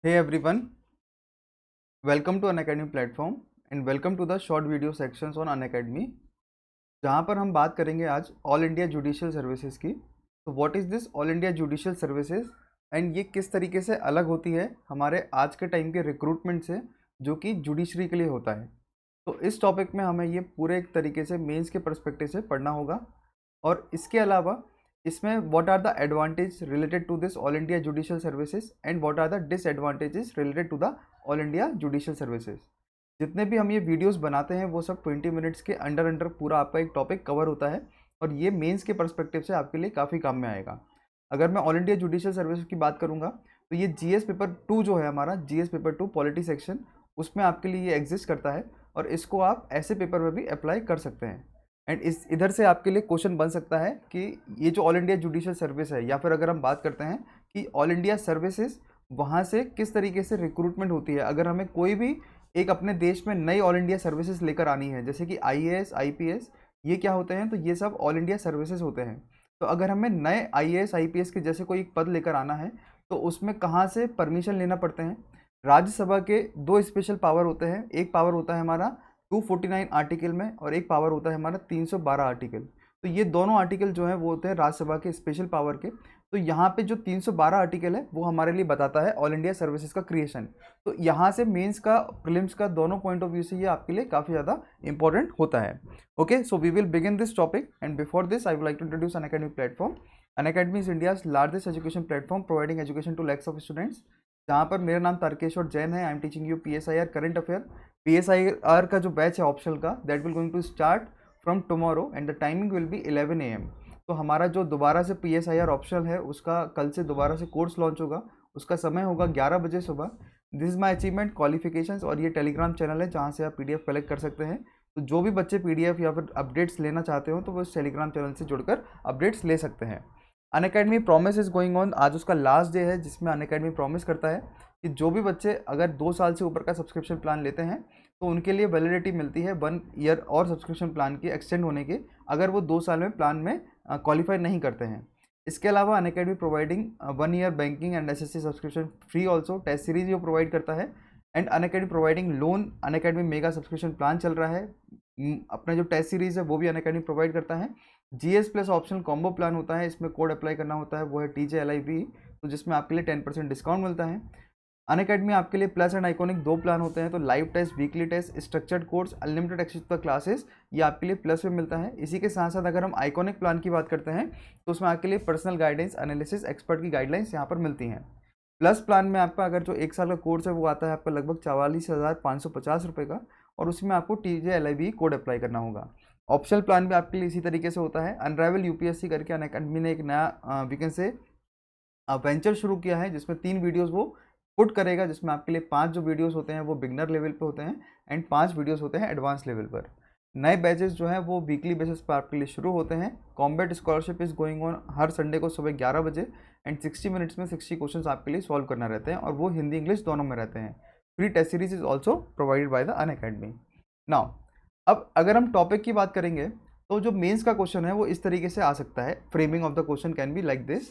Hey everyone, welcome to Unacademy platform and welcome to the short video sections on Unacademy जहाँ पर हम बात करेंगे आज ऑल इंडिया जुडिशियल सर्विसेज की। तो what is this all India judicial services and ये किस तरीके से अलग होती है हमारे आज के टाइम के रिक्रूटमेंट से जो कि जुडिशरी के लिए होता है। तो इस टॉपिक में हमें ये पूरे एक तरीके से मेंस के पर्सपेक्टिव से पढ़ना होगा और इसके अलावा इसमें what are the advantage related to this all India judicial services and what are the disadvantages related to the all India judicial services. जितने भी हम ये वीडियोस बनाते हैं वो सब 20 मिनट्स के अंडर अंडर पूरा आपका एक टॉपिक कवर होता है और ये मेंस के पर्सपेक्टिव से आपके लिए काफ़ी काम में आएगा। अगर मैं ऑल इंडिया जुडिशियल सर्विसेज की बात करूँगा तो ये जीएस पेपर 2 जो है हमारा जीएस पेपर 2 पॉलिटी सेक्शन उसमें आपके लिए ये एग्जिस्ट करता है और इसको आप ऐसे पेपर में भी अप्लाई कर सकते हैं। एंड इस इधर से आपके लिए क्वेश्चन बन सकता है कि ये जो ऑल इंडिया जुडिशियल सर्विस है या फिर अगर हम बात करते हैं कि ऑल इंडिया सर्विसेज वहाँ से किस तरीके से रिक्रूटमेंट होती है। अगर हमें कोई भी एक अपने देश में नई ऑल इंडिया सर्विसेज लेकर आनी है जैसे कि आईएएस आईपीएस ये क्या होते हैं, तो ये सब ऑल इंडिया सर्विसेज होते हैं। तो अगर हमें नए आईएएस आईपीएस के जैसे कोई एक पद लेकर आना है तो उसमें कहाँ से परमिशन लेना पड़ते हैं। राज्यसभा के दो स्पेशल पावर होते हैं, एक पावर होता है हमारा 249 आर्टिकल में और एक पावर होता है हमारा 312 आर्टिकल। तो ये दोनों आर्टिकल जो है वो होते हैं राज्यसभा के स्पेशल पावर के। तो यहाँ पे जो 312 आर्टिकल है वो हमारे लिए बताता है ऑल इंडिया सर्विसेज का क्रिएशन। तो यहाँ से मेंस का प्रीलिम्स का दोनों पॉइंट ऑफ व्यू से ये आपके लिए काफ़ी ज़्यादा इंपॉर्टेंट होता है। Okay, so we will begin this topic and before this I would like to introduce Unacademy platform. Unacademy is India's largest education platform providing education to lakhs of students. जहाँ पर मेरा नाम तारकेश्वर जैन है। I am teaching you PSIR current affair. PSIR का जो batch है optional का that will going to start from tomorrow and the timing will be 11 AM। तो हमारा जो दोबारा से PSIR ऑप्शनल है उसका कल से दोबारा से कोर्स लॉन्च होगा, उसका समय होगा 11 बजे सुबह। This is my achievement qualifications और ये टेलीग्राम चैनल है जहाँ से आप PDF कलेक्ट कर सकते हैं। तो जो भी बच्चे PDF या फिर अपडेट्स लेना चाहते हो तो वो इस टेलीग्राम चैनल से जुड़कर अपडेट्स ले सकते हैं। Unacademy promise is going on, आज उसका लास्ट डे है जिसमें अनअकैडमी प्रॉमिस करता है कि जो भी बच्चे अगर 2 साल से ऊपर का सब्सक्रिप्शन प्लान लेते हैं तो उनके लिए वैलिडिटी मिलती है 1 ईयर और सब्सक्रिप्शन प्लान की एक्सटेंड होने के, अगर वो 2 साल में प्लान में क्वालिफाई नहीं करते हैं। इसके अलावा Unacademy providing 1 year banking and SSC subscription free also, test series वो प्रोवाइड करता है। And Unacademy providing loan, Unacademy mega subscription plan चल रहा है। अपना जो टेस्ट सीरीज है वो भी अनअकैडमी प्रोवाइड करता है। GS plus optional combo plan होता है, इसमें कोड अप्लाई करना होता है, वो है TJLIV, तो जिसमें आपके लिए 10% डिस्काउंट मिलता है। अनअकैडमी आपके लिए प्लस एंड आइकॉनिक 2 प्लान होते हैं, तो live test, weekly test, structured course, unlimited access to the classes, ये आपके लिए प्लस में मिलता है। इसी के साथ साथ अगर हम आइकॉनिक प्लान की बात करते हैं तो उसमें आपके लिए पर्सनल गाइडेंस, एनालिसिस, एक्सपर्ट की गाइडलाइंस यहाँ पर मिलती हैं। प्लस प्लान में आपका अगर जो 1 साल का कोर्स है वो आता है आपका लगभग 44,550 रुपये का और उसमें आपको TJLIV कोड अप्लाई करना होगा। ऑप्शनल प्लान भी आपके लिए इसी तरीके से होता है। अनराइवल UPSC करके अनअकैडमी ने एक नया वीकेंड से वेंचर शुरू किया है जिसमें 3 वीडियोस वो पुट करेगा, जिसमें आपके लिए 5 जो वीडियोस होते हैं वो बिगनर लेवल पे होते हैं एंड 5 वीडियोस होते हैं एडवांस लेवल पर। नए बैचेस जो हैं वो वीकली बेसिस पर आपके लिए शुरू होते हैं। Combat scholarship is going on her Sunday को सुबह 11 बजे एंड 60 मिनट्स में 60 क्वेश्चंस आपके लिए सॉल्व करना रहते हैं और वो हिंदी इंग्लिश दोनों में रहते हैं। Free test series is also provided by the Unacademy. Now अब अगर हम टॉपिक की बात करेंगे तो जो मेंस का क्वेश्चन है वो इस तरीके से आ सकता है। Framing of the question can be like this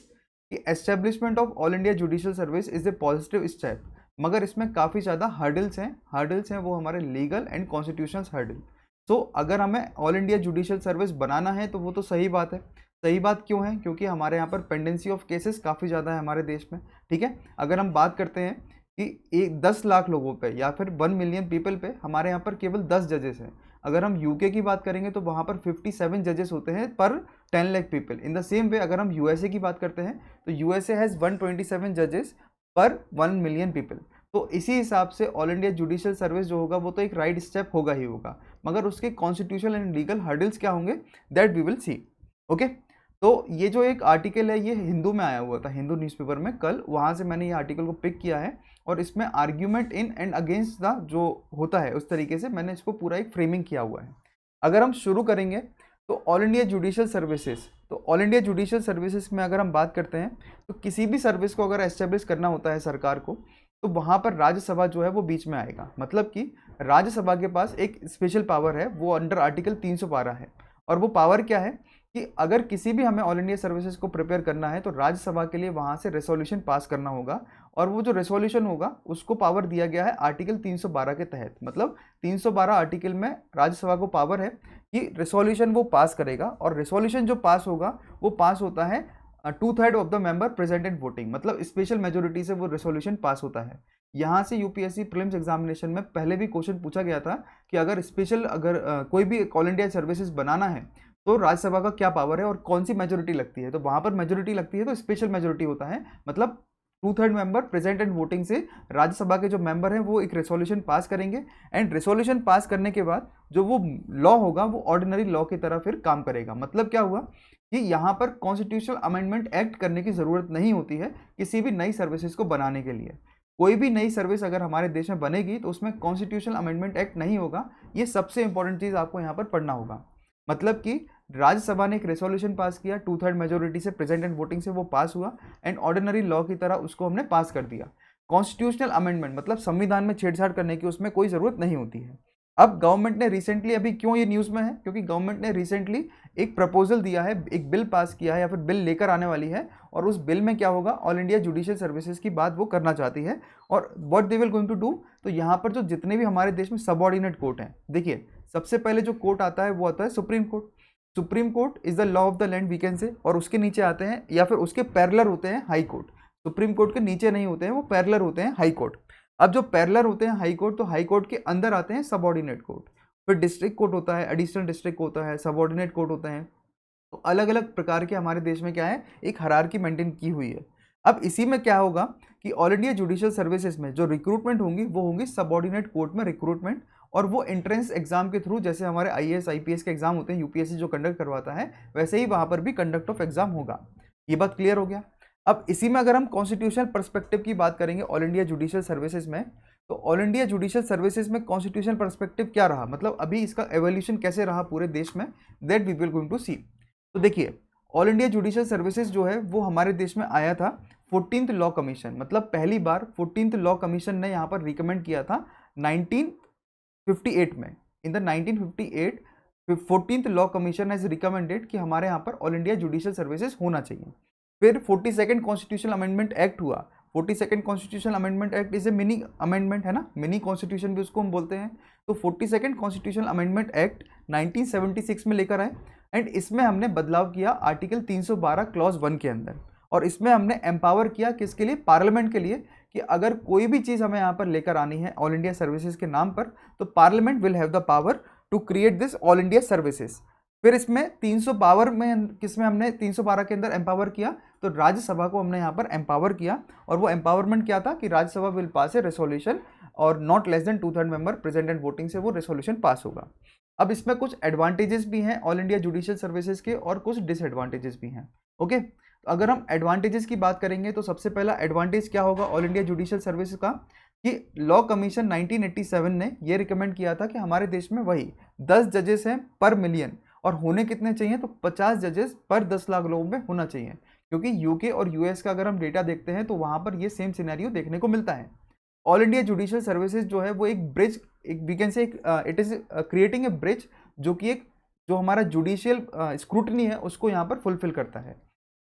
कि establishment of all India judicial service is a positive step, मगर इसमें काफ़ी ज़्यादा हर्डल्स हैं वो हमारे लीगल एंड कॉन्स्टिट्यूशनल हर्डल। तो अगर हमें ऑल इंडिया जुडिशियल सर्विस बनाना है तो वो तो सही बात है। सही बात क्यों है? क्योंकि हमारे यहाँ पर पेंडेंसी ऑफ केसेस काफ़ी ज़्यादा है हमारे देश में। ठीक है, अगर हम बात करते हैं कि 10 लाख लोगों पे या फिर 1 मिलियन पीपल पे हमारे यहाँ पर केवल 10 जजेस हैं। अगर हम यूके की बात करेंगे तो वहाँ पर 57 जजेस होते हैं पर 10 lakh people. In the same way अगर हम यूएसए की बात करते हैं तो यूएसए हैज़ 127 जजेस पर 1 मिलियन पीपल। तो इसी हिसाब से ऑल इंडिया जुडिशियल सर्विस जो होगा वो तो एक राइट स्टेप होगा ही होगा, मगर उसके कॉन्स्टिट्यूशनल एंड लीगल हर्डल्स क्या होंगे that we will see. Okay, तो ये जो एक आर्टिकल है ये हिंदू में आया हुआ था, हिंदू न्यूज़पेपर में कल, वहाँ से मैंने ये आर्टिकल को पिक किया है और इसमें argument in and against the जो होता है उस तरीके से मैंने इसको पूरा एक फ्रेमिंग किया हुआ है। अगर हम शुरू करेंगे तो ऑल इंडिया जुडिशियल सर्विसेज, तो ऑल इंडिया जुडिशियल सर्विसेज में अगर हम बात करते हैं तो किसी भी सर्विस को अगर एस्टेब्लिश करना होता है सरकार को तो वहाँ पर राज्यसभा जो है वो बीच में आएगा। मतलब कि राज्यसभा के पास एक स्पेशल पावर है, वो अंडर आर्टिकल 312 है। और वो पावर क्या है कि अगर किसी भी हमें ऑल इंडिया सर्विसेज को प्रिपेयर करना है तो राज्यसभा के लिए वहाँ से रेसोल्यूशन पास करना होगा और वो जो रेसोल्यूशन होगा उसको पावर दिया गया है आर्टिकल 312 के तहत। मतलब 312 आर्टिकल में राज्यसभा को पावर है कि रेसोल्यूशन वो पास करेगा, और रेसोल्यूशन जो पास होगा वो पास होता है 2/3 of the member present and voting, मतलब स्पेशल मेजोरिटी से वो रेसोल्यूशन पास होता है। यहाँ से यूपीएससी प्रीलिम्स एग्जामिनेशन में पहले भी क्वेश्चन पूछा गया था कि अगर स्पेशल कोई भी ऑल इंडिया सर्विसेज बनाना है तो राज्यसभा का क्या पावर है और कौन सी मेजोरिटी लगती है। तो वहां पर मेजोरिटी लगती है तो स्पेशल मेजोरिटी होता है, मतलब 2/3 मेंबर प्रेजेंट एंड वोटिंग से राज्यसभा के जो मेंबर हैं वो एक रेसोल्यूशन पास करेंगे, एंड रेसोल्यूशन पास करने के बाद जो वो लॉ होगा वो ऑर्डिनरी लॉ की तरह फिर काम करेगा। मतलब क्या हुआ कि यहाँ पर कॉन्स्टिट्यूशनल अमेंडमेंट एक्ट करने की जरूरत नहीं होती है किसी भी नई सर्विसेज को बनाने के लिए। कोई भी नई सर्विस अगर हमारे देश में बनेगी तो उसमें कॉन्स्टिट्यूशनल अमेंडमेंट एक्ट नहीं होगा। ये सबसे इंपॉर्टेंट चीज आपको यहाँ पर पढ़ना होगा। मतलब कि राज्यसभा ने एक रेसोल्यूशन पास किया, 2/3 मेजोरिटी से प्रेजेंट एंड वोटिंग से वो पास हुआ, एंड ऑर्डिनरी लॉ की तरह उसको हमने पास कर दिया। कॉन्स्टिट्यूशनल अमेंडमेंट मतलब संविधान में छेड़छाड़ करने की उसमें कोई जरूरत नहीं होती है। अब गवर्नमेंट ने रिसेंटली, अभी क्यों ये न्यूज़ में है, क्योंकि गवर्नमेंट ने रिसेंटली एक प्रपोजल दिया है, एक बिल पास किया है या फिर बिल लेकर आने वाली है, और उस बिल में क्या होगा, ऑल इंडिया जुडिशियल सर्विसेज की बात वो करना चाहती है। और what they will going to do, तो यहाँ पर जो जितने भी हमारे देश में सबऑर्डिनेट कोर्ट हैं, देखिए सबसे पहले जो कोर्ट आता है वो आता है supreme court. Supreme court is the law of the land we can say, और उसके नीचे आते हैं या फिर उसके पैरेलल होते हैं हाई कोर्ट। सुप्रीम कोर्ट के नीचे नहीं होते हैं, वो पैरेलल होते हैं हाई कोर्ट। अब जो पैरेलल होते हैं हाई कोर्ट, तो हाई कोर्ट के अंदर आते हैं सबऑर्डिनेट कोर्ट, फिर डिस्ट्रिक्ट कोर्ट होता है, एडिशनल डिस्ट्रिक्ट होता है, सबऑर्डिनेट कोर्ट होते हैं। तो अलग अलग प्रकार के हमारे देश में क्या है, एक हायरार्की मेंटेन की हुई है। अब इसी में क्या होगा कि ऑल इंडिया जुडिशियल सर्विसेज में जो रिक्रूटमेंट होंगी वो होंगी सबऑर्डिनेट कोर्ट में रिक्रूटमेंट, और वो एंट्रेंस एग्जाम के थ्रू, जैसे हमारे आईएएस आईपीएस के एग्जाम होते हैं यूपीएससी जो कंडक्ट करवाता है, वैसे ही वहां पर भी कंडक्ट ऑफ एग्जाम होगा। ये बात क्लियर हो गया। अब इसी में अगर हम कॉन्स्टिट्यूशनल पर्सपेक्टिव की बात करेंगे ऑल इंडिया जुडिशियल सर्विसेज में, तो ऑल इंडिया जुडिशियल सर्विसेज में कॉन्स्टिट्यूशनल पर्सपेक्टिव क्या रहा, मतलब अभी इसका एवोल्यूशन कैसे रहा पूरे देश में, that we will going to see. तो देखिए ऑल इंडिया जुडिशियल सर्विसेज जो है वो हमारे देश में आया था 14th लॉ कमीशन, मतलब पहली बार 14th लॉ कमीशन ने यहाँ पर रिकमेंड किया था 1958 में। In the 1958 14th law commission has recommended कि हमारे यहाँ पर ऑल इंडिया जुडिशियल सर्विसेज होना चाहिए। फिर 42nd कॉन्स्टिट्यूशनल अमेंडमेंट एक्ट हुआ। 42nd constitutional amendment act is a mini amendment, है ना, मिनी कॉन्स्टिट्यूशन भी उसको हम बोलते हैं। तो 42nd कॉन्स्टिट्यूशनल अमेंडमेंट एक्ट 1976 में लेकर आए, एंड इसमें हमने बदलाव किया आर्टिकल 312 क्लॉज 1 के अंदर, और इसमें हमने एम्पावर किया किसके लिए, पार्लियामेंट के लिए, कि अगर कोई भी चीज़ हमें यहाँ पर लेकर आनी है ऑल इंडिया सर्विसेज के नाम पर, तो parliament will have the power to create this all India services. फिर इसमें 312 में किसमें हमने 312 के अंदर एम्पावर किया, तो राज्यसभा को हमने यहाँ पर एम्पावर किया, और वो एम्पावरमेंट क्या था कि Rajya Sabha will pass a resolution और not less than 2/3 member present and voting से वो रेसोल्यूशन पास होगा। अब इसमें कुछ एडवांटेजेस भी हैं ऑल इंडिया जुडिशियल सर्विसेज के, और कुछ डिसएडवांटेजेस भी हैं। ओके, तो अगर हम एडवांटेजेस की बात करेंगे तो सबसे पहला एडवांटेज क्या होगा ऑल इंडिया जुडिशियल सर्विसेज का, कि लॉ कमीशन 1987 ने ये रिकमेंड किया था कि हमारे देश में वही 10 जजेस हैं पर मिलियन, और होने कितने चाहिए, तो 50 जजेस पर 10 लाख लोगों में होना चाहिए। क्योंकि यूके और यूएस का अगर हम डेटा देखते हैं तो वहां पर ये सेम सिनेरियो देखने को मिलता है। ऑल इंडिया जुडिशियल सर्विसेज जो है वो एक ब्रिज, एक we can say it is creating a bridge, जो कि एक जो हमारा जुडिशियल स्क्रूटनी है उसको यहाँ पर फुलफिल करता है।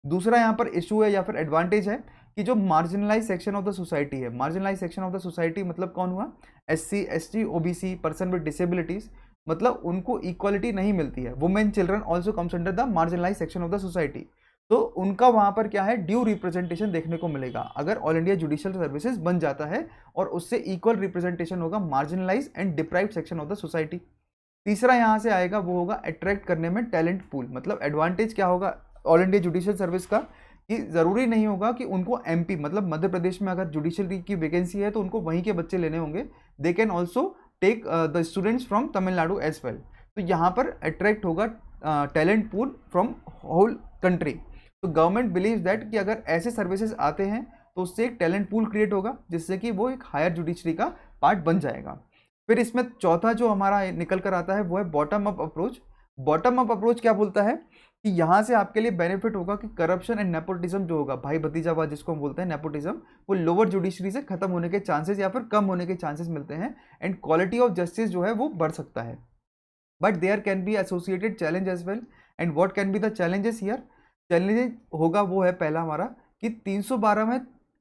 दूसरा यहाँ पर इशू है या फिर एडवांटेज है कि जो marginalise section of the society है, marginalise section of the society मतलब कौन हुआ, SC ST OBC, person with disabilities, मतलब उनको इक्वालिटी नहीं मिलती है। Women children also comes under the marginalise section of the society, तो उनका वहां पर क्या है, ड्यू रिप्रेजेंटेशन देखने को मिलेगा अगर ऑल इंडिया जुडिशियल सर्विसेज बन जाता है, और उससे इक्वल रिप्रेजेंटेशन होगा marginalise and deprived section of the society. तीसरा यहाँ से आएगा वो होगा अट्रैक्ट करने में टैलेंट पूल, मतलब एडवांटेज क्या होगा ऑल इंडिया जुडिशियल सर्विस का, कि जरूरी नहीं होगा कि उनको एमपी, मतलब मध्य प्रदेश में अगर जुडिशियरी की वैकेंसी है तो उनको वहीं के बच्चे लेने होंगे, they can also take the students from Tamil Nadu as well. तो यहाँ पर अट्रैक्ट होगा talent pool from whole country. तो गवर्नमेंट बिलीव दैट कि अगर ऐसे सर्विसेज आते हैं तो उससे एक टैलेंट पूल क्रिएट होगा, जिससे कि वो एक हायर जुडिशरी का पार्ट बन जाएगा। फिर इसमें चौथा जो हमारा निकल कर आता है वो है bottom up approach. Bottom up approach क्या बोलता है कि यहाँ से आपके लिए बेनिफिट होगा कि करप्शन एंड नेपोटिज्म जो होगा, भाई भतीजावाद जिसको हम बोलते हैं नेपोटिज्म, वो लोअर जुडिशरी से खत्म होने के चांसेस या फिर कम होने के चांसेस मिलते हैं, एंड क्वालिटी ऑफ जस्टिस जो है वो बढ़ सकता है। But there can be associated challenge as well, and what can be the challenges here. Challenge होगा वो है पहला हमारा कि 312 में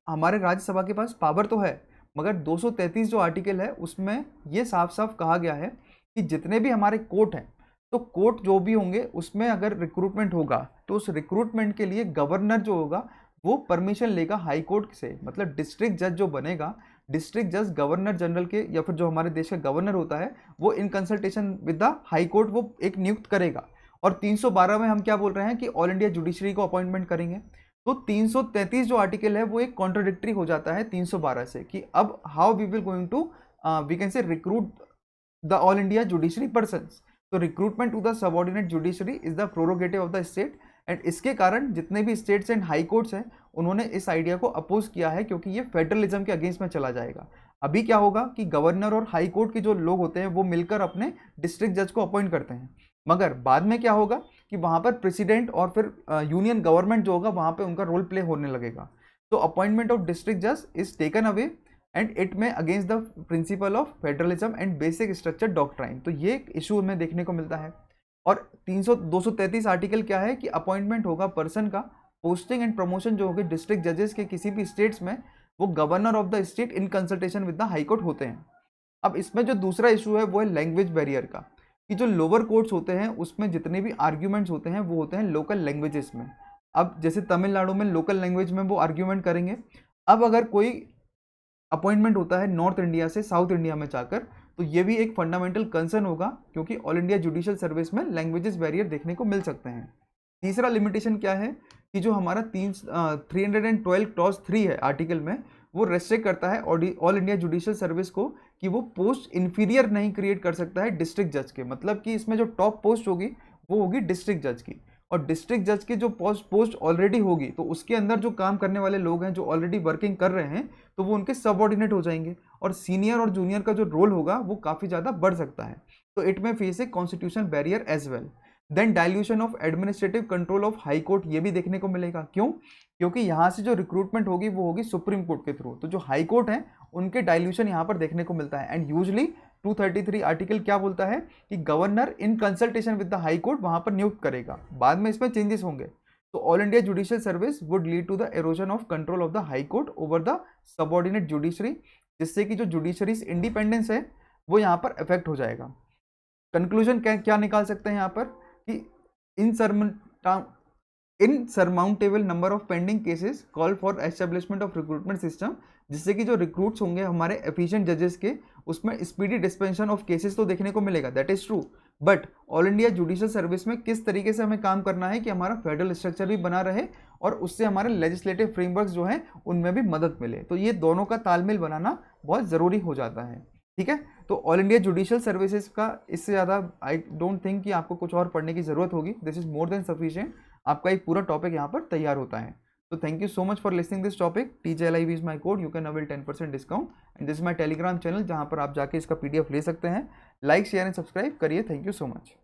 हमारे राज्यसभा के पास पावर तो है, मगर 233 जो आर्टिकल है उसमें ये साफ साफ कहा गया है कि जितने भी हमारे कोर्ट हैं, तो कोर्ट जो भी होंगे उसमें अगर रिक्रूटमेंट होगा तो उस रिक्रूटमेंट के लिए गवर्नर जो होगा वो परमिशन लेगा हाई कोर्ट से। मतलब डिस्ट्रिक्ट जज जो बनेगा, डिस्ट्रिक्ट जज गवर्नर जनरल के या फिर जो हमारे देश का गवर्नर होता है वो in consultation with the high court वो एक नियुक्त करेगा। और 312 में हम क्या बोल रहे हैं कि ऑल इंडिया जुडिशरी को अपॉइंटमेंट करेंगे। तो 333 जो आर्टिकल है वो एक कॉन्ट्रोडिक्टरी हो जाता है 312 से कि अब how we will going to we can say recruit the all India judiciary persons. तो recruitment to the subordinate judiciary is the prerogative of the state. And इसके कारण जितने भी स्टेट्स एंड हाई कोर्ट्स हैं उन्होंने इस आइडिया को oppose किया है, क्योंकि ये फेडरलिज्म के अगेंस्ट में चला जाएगा। अभी क्या होगा कि गवर्नर और हाई कोर्ट के जो लोग होते हैं वो मिलकर अपने डिस्ट्रिक्ट जज को अपॉइंट करते हैं, मगर बाद में क्या होगा कि वहां पर प्रेसिडेंट और फिर यूनियन गवर्नमेंट जो होगा वहां पे उनका रोल प्ले होने लगेगा। तो अपॉइंटमेंट ऑफ डिस्ट्रिक्ट जज is taken away and it में against the principle of federalism and basic structure doctrine. तो ये एक इशू हमें देखने को मिलता है। और 233 आर्टिकल क्या है कि अपॉइंटमेंट होगा पर्सन का, पोस्टिंग एंड प्रमोशन जो होगी डिस्ट्रिक्ट जजेस के किसी भी स्टेट्स में वो governor of the state in consultation with the high court होते हैं। अब इसमें जो दूसरा इशू है वो है लैंग्वेज बैरियर का, कि जो लोअर कोर्ट्स होते हैं उसमें जितने भी आर्ग्यूमेंट्स होते हैं वो होते हैं लोकल लैंग्वेजेस में। अब जैसे तमिलनाडु में लोकल लैंग्वेज में वो आर्ग्यूमेंट करेंगे। अब अगर कोई अपॉइंटमेंट होता है नॉर्थ इंडिया से साउथ इंडिया में जाकर, तो ये भी एक फंडामेंटल कंसर्न होगा, क्योंकि ऑल इंडिया जुडिशियल सर्विस में लैंग्वेजेस बैरियर देखने को मिल सकते हैं। तीसरा लिमिटेशन क्या है कि जो हमारा 312 क्लॉज 3 है आर्टिकल में, वो रेस्ट्रिक्ट करता है ऑल इंडिया जुडिशियल सर्विस को कि वो पोस्ट इन्फीरियर नहीं क्रिएट कर सकता है डिस्ट्रिक्ट जज के। मतलब कि इसमें जो टॉप पोस्ट होगी वो होगी डिस्ट्रिक्ट जज की, और डिस्ट्रिक्ट जज की जो पोस्ट ऑलरेडी होगी तो उसके अंदर जो काम करने वाले लोग हैं जो ऑलरेडी वर्किंग कर रहे हैं तो वो उनके सबऑर्डिनेट हो जाएंगे, और सीनियर और जूनियर का जो रोल होगा वो काफ़ी ज़्यादा बढ़ सकता है। तो it may face a constitutional barrier as well. Then dilution of administrative control of high court, ये भी देखने को मिलेगा। क्यों? क्योंकि यहाँ से जो रिक्रूटमेंट होगी वो होगी सुप्रीम कोर्ट के थ्रू, तो जो हाई कोर्ट है उनके डाइल्यूशन यहाँ पर देखने को मिलता है। एंड यूजली 233 आर्टिकल क्या बोलता है कि governor in consultation with the high court वहाँ पर नियुक्त करेगा, बाद में इसमें चेंजेस होंगे। तो all India judicial service would lead to the erosion of control of the high court over the subordinate judiciary, जिससे कि जो जुडिशरीज इंडिपेंडेंस है वो यहाँ पर इफेक्ट हो जाएगा। कंक्लूजन क्या निकाल सकते हैं यहाँ पर कि insurmountable number of pending cases call for establishment of recruitment system, जिससे कि जो रिक्रूट्स होंगे हमारे एफिशिएंट जजेस के उसमें स्पीडी डिस्पेंशन ऑफ केसेस तो देखने को मिलेगा, that is true. But all India judicial service में किस तरीके से हमें काम करना है कि हमारा फेडरल स्ट्रक्चर भी बना रहे और उससे हमारे लेजिस्लेटिव फ्रेमवर्क जो हैं उनमें भी मदद मिले, तो ये दोनों का तालमेल बनाना बहुत ज़रूरी हो जाता है। ठीक है, तो ऑल इंडिया जुडिशियल सर्विसेज का इससे ज़्यादा आई डोंट थिंक कि आपको कुछ और पढ़ने की ज़रूरत होगी। This is more than sufficient, आपका एक पूरा टॉपिक यहाँ पर तैयार होता है। तो thank you so much for listening this topic. TJLIB is my code, you can avail 10% discount and this is my Telegram channel जहाँ पर आप जाके इसका PDF ले सकते हैं। लाइक शेयर एंड सब्सक्राइब करिए। Thank you so much.